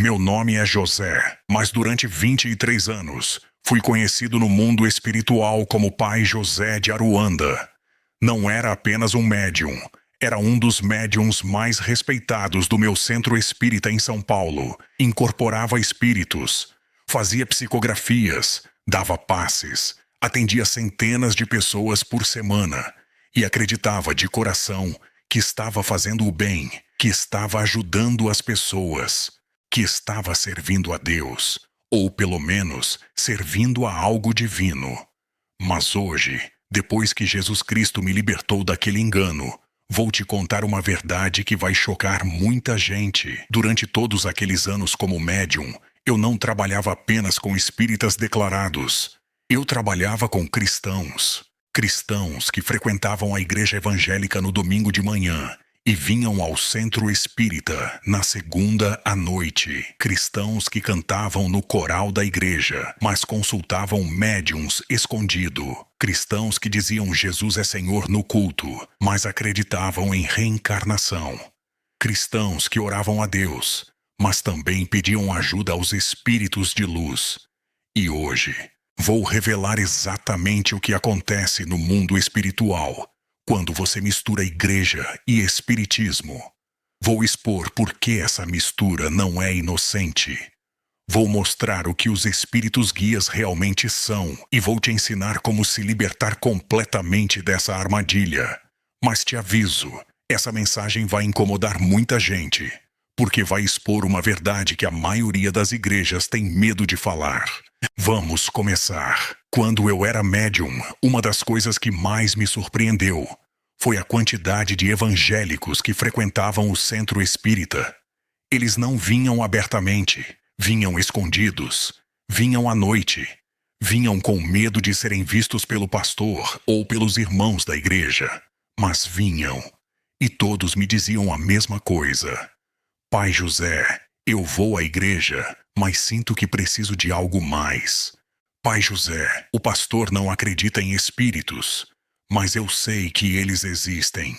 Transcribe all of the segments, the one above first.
Meu nome é José, mas durante 23 anos fui conhecido no mundo espiritual como Pai José de Aruanda. Não era apenas um médium, era um dos médiums mais respeitados do meu centro espírita em São Paulo. Incorporava espíritos, fazia psicografias, dava passes, atendia centenas de pessoas por semana e acreditava de coração que estava fazendo o bem, que estava ajudando as pessoas, que estava servindo a Deus, ou pelo menos servindo a algo divino. Mas hoje, depois que Jesus Cristo me libertou daquele engano, vou te contar uma verdade que vai chocar muita gente. Durante todos aqueles anos como médium, eu não trabalhava apenas com espíritas declarados. Eu trabalhava com cristãos. Cristãos que frequentavam a igreja evangélica no domingo de manhã e vinham ao centro espírita na segunda à noite. Cristãos que cantavam no coral da igreja, mas consultavam médiuns escondido. Cristãos que diziam Jesus é Senhor no culto, mas acreditavam em reencarnação. Cristãos que oravam a Deus, mas também pediam ajuda aos espíritos de luz. E hoje vou revelar exatamente o que acontece no mundo espiritual quando você mistura igreja e espiritismo. Vou expor por que essa mistura não é inocente. Vou mostrar o que os espíritos guias realmente são e vou te ensinar como se libertar completamente dessa armadilha. Mas te aviso, essa mensagem vai incomodar muita gente, porque vai expor uma verdade que a maioria das igrejas tem medo de falar. Vamos começar. Quando eu era médium, uma das coisas que mais me surpreendeu foi a quantidade de evangélicos que frequentavam o centro espírita. Eles não vinham abertamente, vinham escondidos, vinham à noite, vinham com medo de serem vistos pelo pastor ou pelos irmãos da igreja, mas vinham, e todos me diziam a mesma coisa. Pai José, eu vou à igreja, mas sinto que preciso de algo mais. Pai José, o pastor não acredita em espíritos, mas eu sei que eles existem.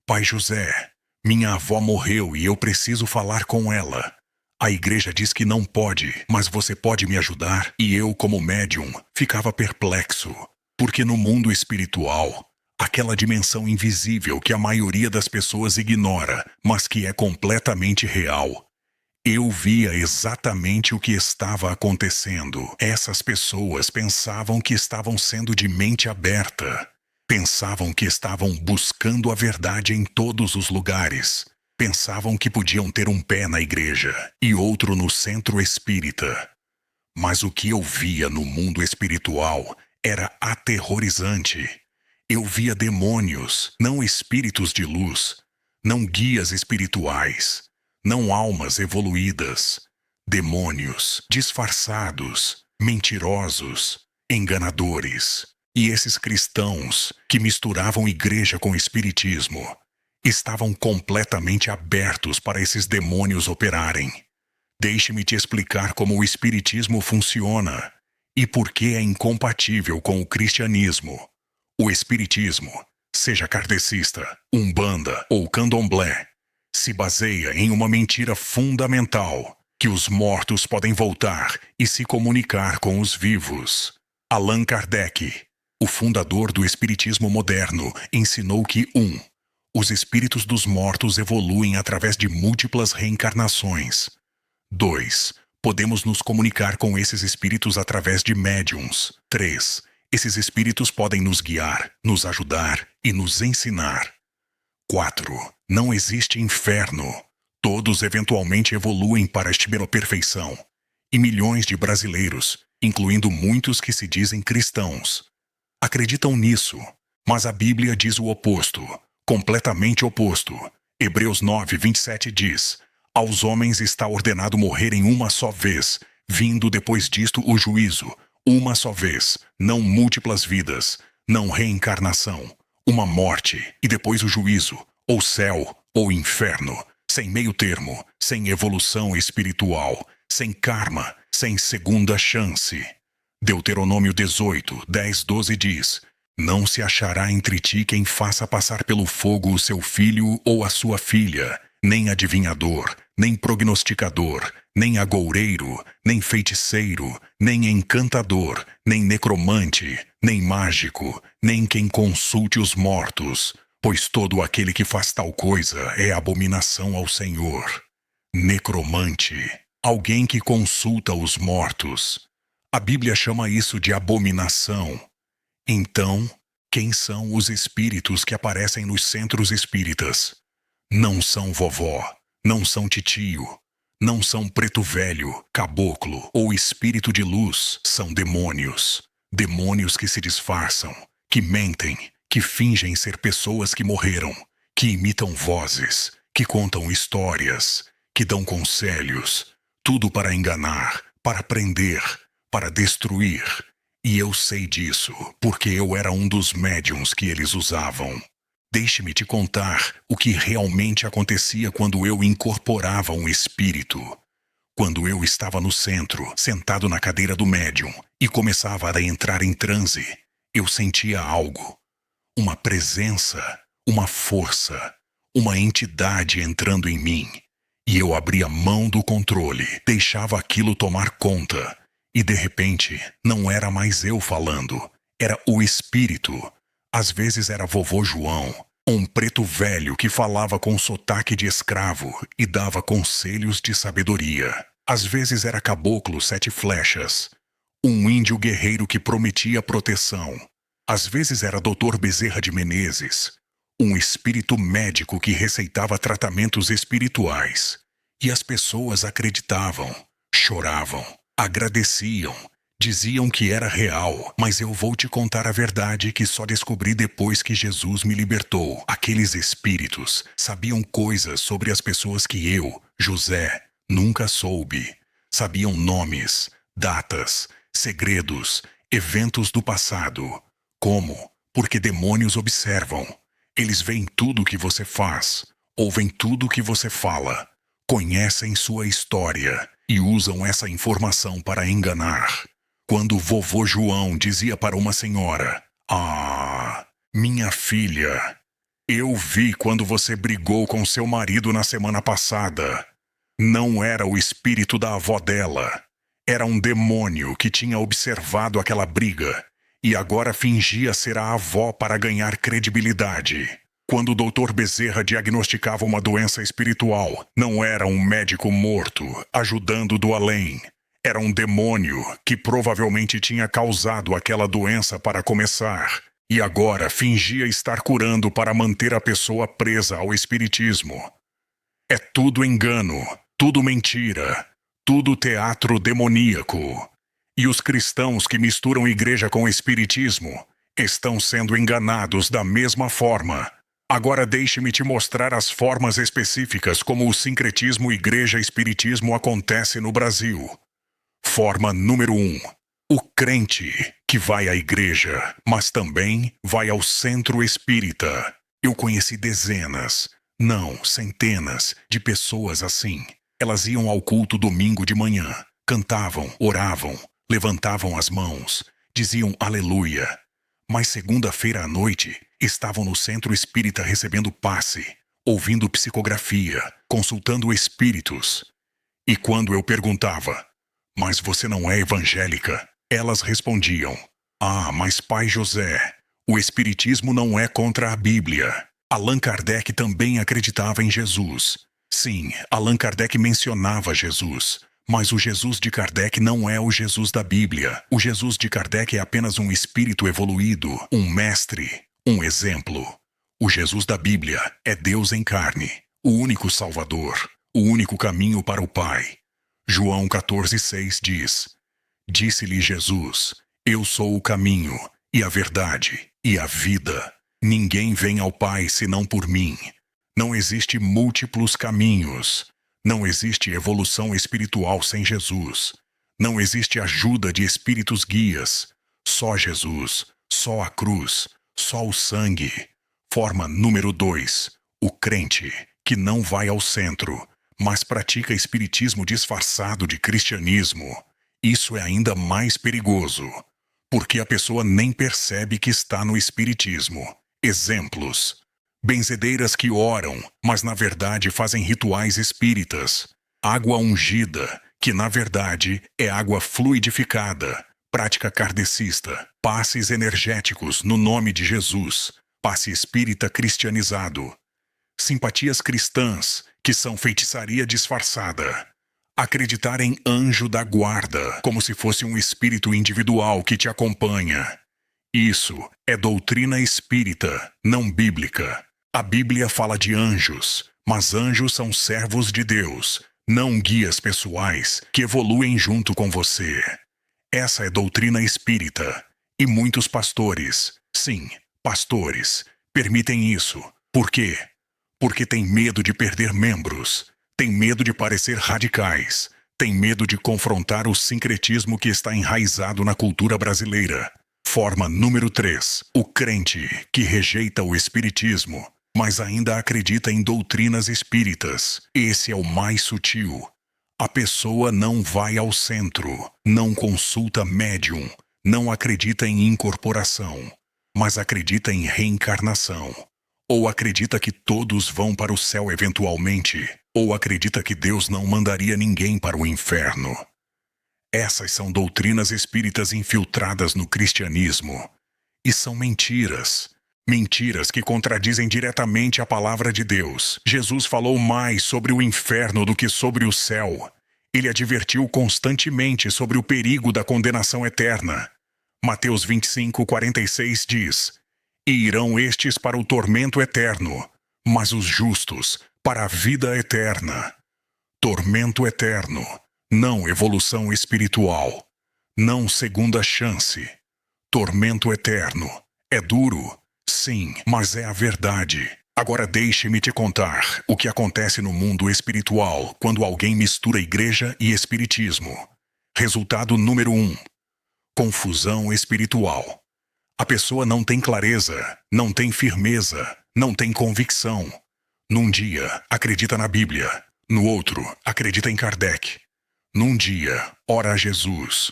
Pai José, minha avó morreu e eu preciso falar com ela. A igreja diz que não pode, mas você pode me ajudar? E eu, como médium, ficava perplexo, porque no mundo espiritual, aquela dimensão invisível que a maioria das pessoas ignora, mas que é completamente real, eu via exatamente o que estava acontecendo. Essas pessoas pensavam que estavam sendo de mente aberta. Pensavam que estavam buscando a verdade em todos os lugares. Pensavam que podiam ter um pé na igreja e outro no centro espírita. Mas o que eu via no mundo espiritual era aterrorizante. Eu via demônios, não espíritos de luz, não guias espirituais, não almas evoluídas. Demônios disfarçados, mentirosos, enganadores. E esses cristãos que misturavam igreja com espiritismo estavam completamente abertos para esses demônios operarem. Deixe-me te explicar como o espiritismo funciona e por que é incompatível com o cristianismo. O espiritismo, seja kardecista, umbanda ou candomblé, se baseia em uma mentira fundamental, que os mortos podem voltar e se comunicar com os vivos. Allan Kardec, o fundador do espiritismo moderno, ensinou que os espíritos dos mortos evoluem através de múltiplas reencarnações. 2. Podemos nos comunicar com esses espíritos através de médiuns. 3. Esses espíritos podem nos guiar, nos ajudar e nos ensinar. 4. Não existe inferno. Todos eventualmente evoluem para estiver a perfeição. E milhões de brasileiros, incluindo muitos que se dizem cristãos, acreditam nisso. Mas a Bíblia diz o oposto, completamente oposto. Hebreus 9, 27 diz: aos homens está ordenado morrerem uma só vez, vindo depois disto o juízo. Uma só vez, não múltiplas vidas, não reencarnação. Uma morte e depois o juízo, ou céu ou inferno, sem meio termo, sem evolução espiritual, sem karma, sem segunda chance. Deuteronômio 18, 10, 12 diz: não se achará entre ti quem faça passar pelo fogo o seu filho ou a sua filha, nem adivinhador, nem prognosticador, nem agoureiro, nem feiticeiro, nem encantador, nem necromante, nem mágico, nem quem consulte os mortos, pois todo aquele que faz tal coisa é abominação ao Senhor. Necromante, alguém que consulta os mortos. A Bíblia chama isso de abominação. Então, quem são os espíritos que aparecem nos centros espíritas? Não são vovó, não são titio, não são preto velho, caboclo ou espírito de luz, são demônios. Demônios que se disfarçam, que mentem, que fingem ser pessoas que morreram, que imitam vozes, que contam histórias, que dão conselhos, tudo para enganar, para prender, para destruir. E eu sei disso, porque eu era um dos médiuns que eles usavam. Deixe-me te contar o que realmente acontecia quando eu incorporava um espírito. Quando eu estava no centro, sentado na cadeira do médium, e começava a entrar em transe, eu sentia algo. Uma presença, uma força, uma entidade entrando em mim. E eu abria mão do controle, deixava aquilo tomar conta. E de repente, não era mais eu falando, era o espírito. Às vezes era vovô João, um preto velho que falava com sotaque de escravo e dava conselhos de sabedoria. Às vezes era caboclo sete flechas, um índio guerreiro que prometia proteção. Às vezes era doutor Bezerra de Menezes, um espírito médico que receitava tratamentos espirituais. E as pessoas acreditavam, choravam, agradeciam, diziam que era real, mas eu vou te contar a verdade que só descobri depois que Jesus me libertou. Aqueles espíritos sabiam coisas sobre as pessoas que eu, José, nunca soube. Sabiam nomes, datas, segredos, eventos do passado. Como? Porque demônios observam. Eles veem tudo o que você faz, ouvem tudo o que você fala, conhecem sua história e usam essa informação para enganar. Quando vovô João dizia para uma senhora: "Ah, minha filha, eu vi quando você brigou com seu marido na semana passada." Não era o espírito da avó dela. Era um demônio que tinha observado aquela briga e agora fingia ser a avó para ganhar credibilidade. Quando o Dr. Bezerra diagnosticava uma doença espiritual, não era um médico morto ajudando do além. Era um demônio que provavelmente tinha causado aquela doença para começar e agora fingia estar curando para manter a pessoa presa ao espiritismo. É tudo engano, tudo mentira, tudo teatro demoníaco. E os cristãos que misturam igreja com espiritismo estão sendo enganados da mesma forma. Agora deixe-me te mostrar as formas específicas como o sincretismo igreja-espiritismo acontece no Brasil. Forma número 1. O crente que vai à igreja, mas também vai ao centro espírita. Eu conheci dezenas, não, centenas, de pessoas assim. Elas iam ao culto domingo de manhã, cantavam, oravam, levantavam as mãos, diziam aleluia. Mas segunda-feira à noite, estavam no centro espírita recebendo passe, ouvindo psicografia, consultando espíritos. E quando eu perguntava: "Mas você não é evangélica?" Elas respondiam: "Ah, mas pai José, o espiritismo não é contra a Bíblia." Allan Kardec também acreditava em Jesus. Sim, Allan Kardec mencionava Jesus. Mas o Jesus de Kardec não é o Jesus da Bíblia. O Jesus de Kardec é apenas um espírito evoluído, um mestre, um exemplo. O Jesus da Bíblia é Deus em carne, o único Salvador, o único caminho para o Pai. João 14,6 diz: "Disse-lhe Jesus: Eu sou o caminho, e a verdade, e a vida. Ninguém vem ao Pai senão por mim." Não existe múltiplos caminhos. Não existe evolução espiritual sem Jesus. Não existe ajuda de espíritos guias. Só Jesus, só a cruz, só o sangue. Forma número 2. O crente que não vai ao centro, mas pratica espiritismo disfarçado de cristianismo. Isso é ainda mais perigoso, porque a pessoa nem percebe que está no espiritismo. Exemplos: Benzedeiras que oram, mas na verdade fazem rituais espíritas. Água ungida, que na verdade é água fluidificada. Prática kardecista. Passes energéticos no nome de Jesus. Passe espírita cristianizado. Simpatias cristãs, que são feitiçaria disfarçada. Acreditar em anjo da guarda, como se fosse um espírito individual que te acompanha. Isso é doutrina espírita, não bíblica. A Bíblia fala de anjos, mas anjos são servos de Deus, não guias pessoais que evoluem junto com você. Essa é doutrina espírita. E muitos pastores, sim, pastores, permitem isso. Por quê? Porque tem medo de perder membros, tem medo de parecer radicais, tem medo de confrontar o sincretismo que está enraizado na cultura brasileira. Forma número 3. O crente que rejeita o espiritismo, mas ainda acredita em doutrinas espíritas. Esse é o mais sutil. A pessoa não vai ao centro, não consulta médium, não acredita em incorporação, mas acredita em reencarnação. Ou acredita que todos vão para o céu eventualmente, ou acredita que Deus não mandaria ninguém para o inferno. Essas são doutrinas espíritas infiltradas no cristianismo. E são mentiras. Mentiras que contradizem diretamente a palavra de Deus. Jesus falou mais sobre o inferno do que sobre o céu. Ele advertiu constantemente sobre o perigo da condenação eterna. Mateus 25:46 diz: E irão estes para o tormento eterno, mas os justos para a vida eterna. Tormento eterno, não evolução espiritual, não segunda chance. Tormento eterno. É duro? Sim, mas é a verdade. Agora deixe-me te contar o que acontece no mundo espiritual quando alguém mistura igreja e espiritismo. Resultado número 1. Confusão espiritual. A pessoa não tem clareza, não tem firmeza, não tem convicção. Num dia, acredita na Bíblia. No outro, acredita em Kardec. Num dia, ora a Jesus.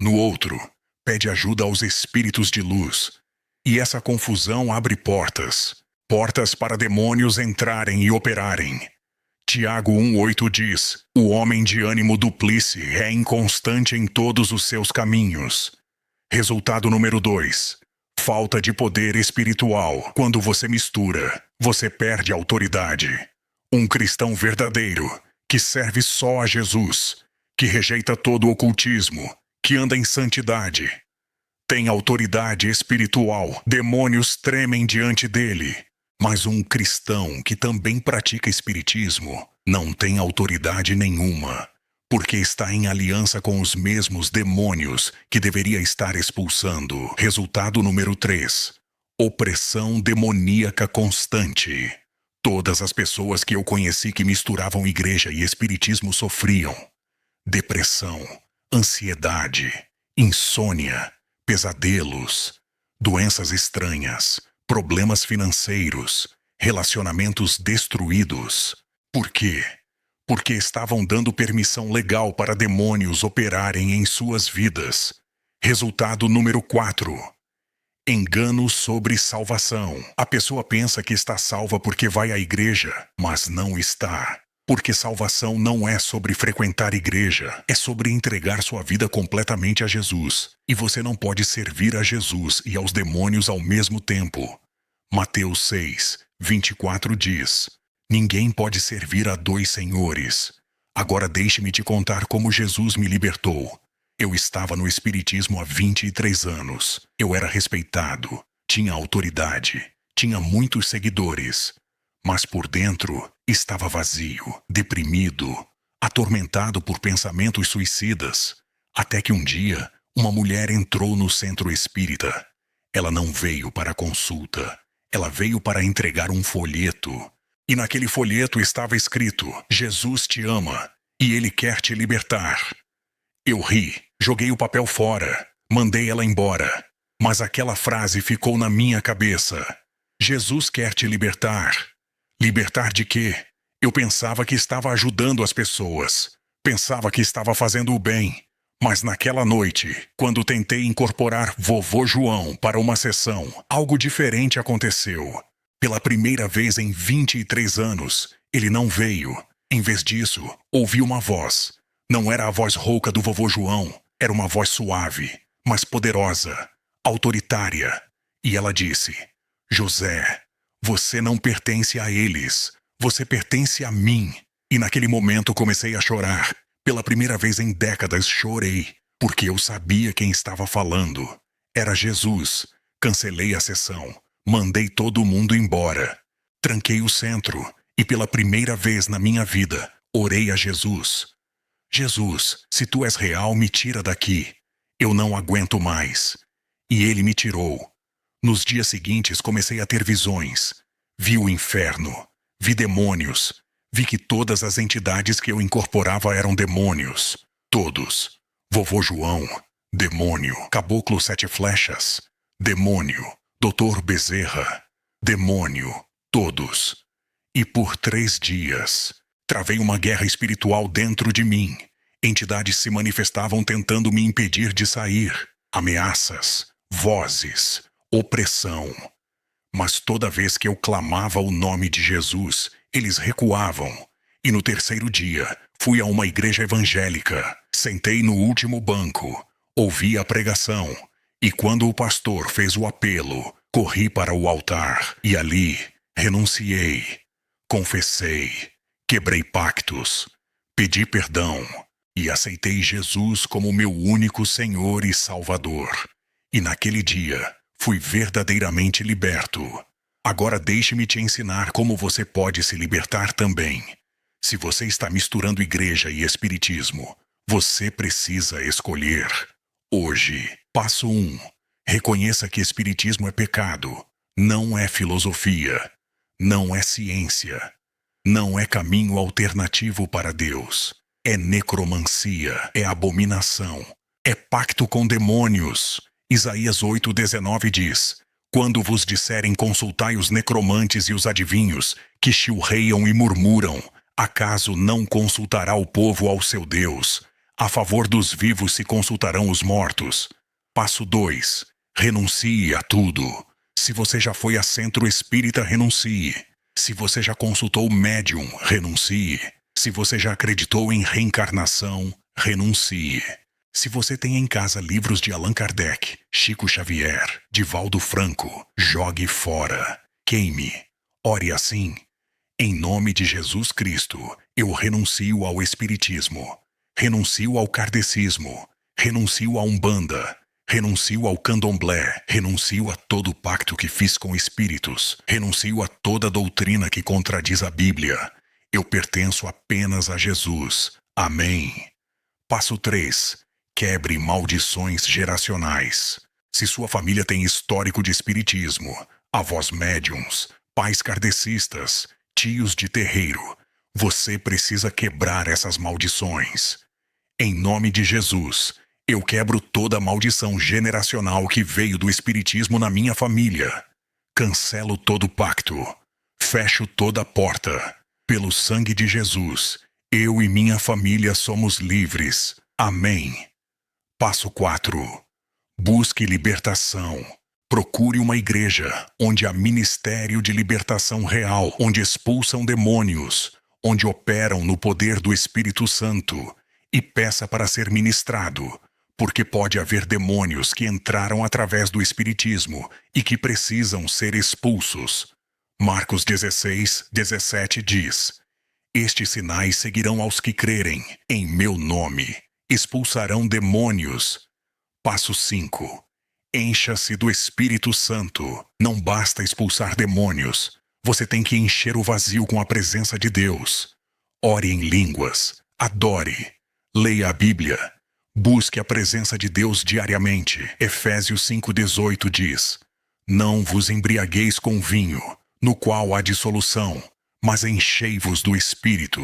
No outro, pede ajuda aos espíritos de luz. E essa confusão abre portas. Portas para demônios entrarem e operarem. Tiago 1,8 diz: O homem de ânimo duplice é inconstante em todos os seus caminhos. Resultado número 2. Falta de poder espiritual. Quando você mistura, você perde autoridade. Um cristão verdadeiro, que serve só a Jesus, que rejeita todo o ocultismo, que anda em santidade, tem autoridade espiritual. Demônios tremem diante dele. Mas um cristão que também pratica espiritismo não tem autoridade nenhuma, porque está em aliança com os mesmos demônios que deveria estar expulsando. Resultado número 3. Opressão demoníaca constante. Todas as pessoas que eu conheci que misturavam igreja e espiritismo sofriam. Depressão, ansiedade, insônia, pesadelos, doenças estranhas, problemas financeiros, relacionamentos destruídos. Por quê? Porque estavam dando permissão legal para demônios operarem em suas vidas. Resultado número 4. Engano sobre salvação. A pessoa pensa que está salva porque vai à igreja, mas não está. Porque salvação não é sobre frequentar igreja, é sobre entregar sua vida completamente a Jesus. E você não pode servir a Jesus e aos demônios ao mesmo tempo. Mateus 6:24 diz: Ninguém pode servir a 2 senhores. Agora deixe-me te contar como Jesus me libertou. Eu estava no espiritismo há 23 anos. Eu era respeitado, tinha autoridade, tinha muitos seguidores. Mas por dentro estava vazio, deprimido, atormentado por pensamentos suicidas. Até que um dia, uma mulher entrou no centro espírita. Ela não veio para consulta. Ela veio para entregar um folheto. E naquele folheto estava escrito: Jesus te ama e Ele quer te libertar. Eu ri, joguei o papel fora, mandei ela embora. Mas aquela frase ficou na minha cabeça. Jesus quer te libertar. Libertar de quê? Eu pensava que estava ajudando as pessoas. Pensava que estava fazendo o bem. Mas naquela noite, quando tentei incorporar Vovô João para uma sessão, algo diferente aconteceu. Pela primeira vez em 23 anos, ele não veio. Em vez disso, ouvi uma voz. Não era a voz rouca do vovô João, era uma voz suave, mas poderosa, autoritária. E ela disse: José, você não pertence a eles, você pertence a mim. E naquele momento comecei a chorar. Pela primeira vez em décadas chorei, porque eu sabia quem estava falando. Era Jesus. Cancelei a sessão, mandei todo mundo embora. Tranquei o centro e pela primeira vez na minha vida, orei a Jesus. Jesus, se tu és real, me tira daqui. Eu não aguento mais. E ele me tirou. Nos dias seguintes comecei a ter visões. Vi o inferno, vi demônios, vi que todas as entidades que eu incorporava eram demônios. Todos. Vovô João, demônio. Caboclo Sete Flechas, demônio. Doutor Bezerra, demônio. Todos. E por 3 dias, travei uma guerra espiritual dentro de mim. Entidades se manifestavam tentando me impedir de sair. Ameaças, vozes, opressão. Mas toda vez que eu clamava o nome de Jesus, eles recuavam. E no 3º dia, fui a uma igreja evangélica. Sentei no último banco. Ouvi a pregação. E quando o pastor fez o apelo, corri para o altar. E ali, renunciei. Confessei. Quebrei pactos. Pedi perdão. E aceitei Jesus como meu único Senhor e Salvador. E naquele dia, fui verdadeiramente liberto. Agora deixe-me te ensinar como você pode se libertar também. Se você está misturando igreja e espiritismo, você precisa escolher. Hoje, passo 1. Reconheça que espiritismo é pecado. Não é filosofia. Não é ciência. Não é caminho alternativo para Deus. É necromancia. É abominação. É pacto com demônios. Isaías 8:19 diz: Quando vos disserem consultai os necromantes e os adivinhos, que chilreiam e murmuram, acaso não consultará o povo ao seu Deus? A favor dos vivos se consultarão os mortos. Passo 2. Renuncie a tudo. Se você já foi a centro espírita, renuncie. Se você já consultou médium, renuncie. Se você já acreditou em reencarnação, renuncie. Se você tem em casa livros de Allan Kardec, Chico Xavier, Divaldo Franco, jogue fora. Queime. Ore assim: em nome de Jesus Cristo, eu renuncio ao espiritismo. Renuncio ao kardecismo. Renuncio à Umbanda. Renuncio ao candomblé. Renuncio a todo o pacto que fiz com espíritos. Renuncio a toda doutrina que contradiz a Bíblia. Eu pertenço apenas a Jesus. Amém. Passo 3. Quebre maldições geracionais. Se sua família tem histórico de espiritismo, avós médiums, pais kardecistas, tios de terreiro, você precisa quebrar essas maldições. Em nome de Jesus, eu quebro toda a maldição generacional que veio do espiritismo na minha família. Cancelo todo pacto. Fecho toda porta. Pelo sangue de Jesus, eu e minha família somos livres. Amém. Passo 4. Busque libertação. Procure uma igreja onde há ministério de libertação real, onde expulsam demônios, onde operam no poder do Espírito Santo, e peça para ser ministrado, porque pode haver demônios que entraram através do espiritismo e que precisam ser expulsos. Marcos 16:17 diz: Estes sinais seguirão aos que crerem, em meu nome. Expulsarão demônios. Passo 5. Encha-se do Espírito Santo. Não basta expulsar demônios. Você tem que encher o vazio com a presença de Deus. Ore em línguas. Adore. Leia a Bíblia. Busque a presença de Deus diariamente. Efésios 5:18 diz: Não vos embriagueis com vinho, no qual há dissolução, mas enchei-vos do Espírito.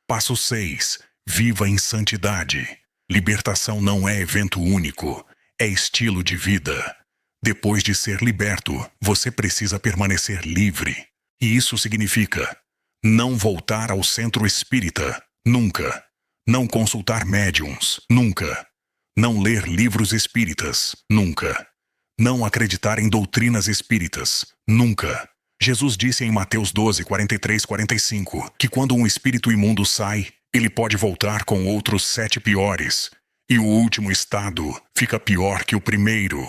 Passo 6. Viva em santidade. Libertação não é evento único, é estilo de vida. Depois de ser liberto, você precisa permanecer livre. E isso significa não voltar ao centro espírita, nunca. Não consultar médiums, nunca. Não ler livros espíritas, nunca. Não acreditar em doutrinas espíritas, nunca. Jesus disse em Mateus 12, 43, 45, que quando um espírito imundo sai, ele pode voltar com outros 7 piores, e o último estado fica pior que o primeiro.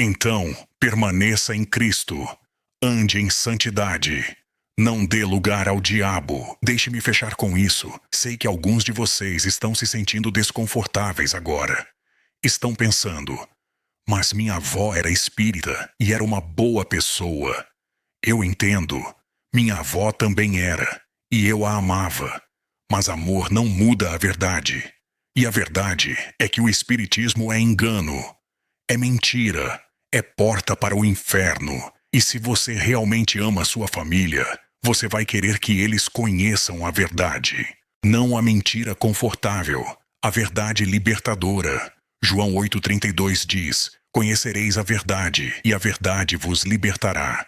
Então, permaneça em Cristo. Ande em santidade. Não dê lugar ao diabo. Deixe-me fechar com isso. Sei que alguns de vocês estão se sentindo desconfortáveis agora. Estão pensando, mas minha avó era espírita e era uma boa pessoa. Eu entendo. Minha avó também era, e eu a amava. Mas amor não muda a verdade. E a verdade é que o espiritismo é engano. É mentira. É porta para o inferno. E se você realmente ama sua família, você vai querer que eles conheçam a verdade. Não a mentira confortável, a verdade libertadora. João 8,32 diz: conhecereis a verdade, e a verdade vos libertará.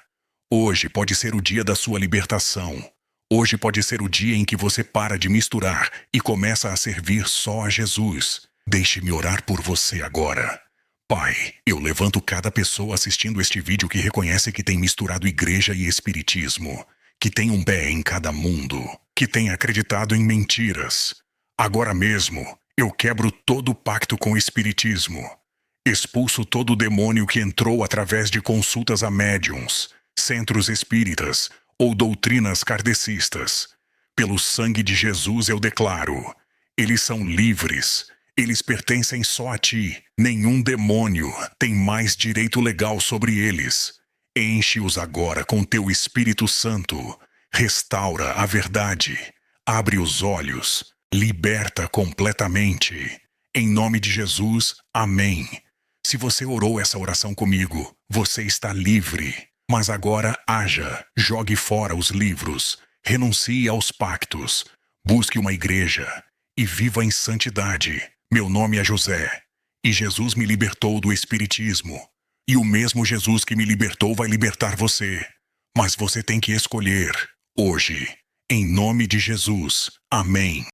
Hoje pode ser o dia da sua libertação. Hoje pode ser o dia em que você para de misturar e começa a servir só a Jesus. Deixe-me orar por você agora. Pai, eu levanto cada pessoa assistindo este vídeo que reconhece que tem misturado igreja e espiritismo, que tem um pé em cada mundo, que tem acreditado em mentiras. Agora mesmo, eu quebro todo o pacto com o espiritismo. Expulso todo o demônio que entrou através de consultas a médiuns, centros espíritas ou doutrinas kardecistas. Pelo sangue de Jesus eu declaro: eles são livres. Eles pertencem só a ti. Nenhum demônio tem mais direito legal sobre eles. Enche-os agora com teu Espírito Santo. Restaura a verdade. Abre os olhos. Liberta completamente. Em nome de Jesus, amém. Se você orou essa oração comigo, você está livre. Mas agora haja. Jogue fora os livros. Renuncie aos pactos. Busque uma igreja. E viva em santidade. Meu nome é José, e Jesus me libertou do espiritismo. E o mesmo Jesus que me libertou vai libertar você. Mas você tem que escolher, hoje. Em nome de Jesus. Amém.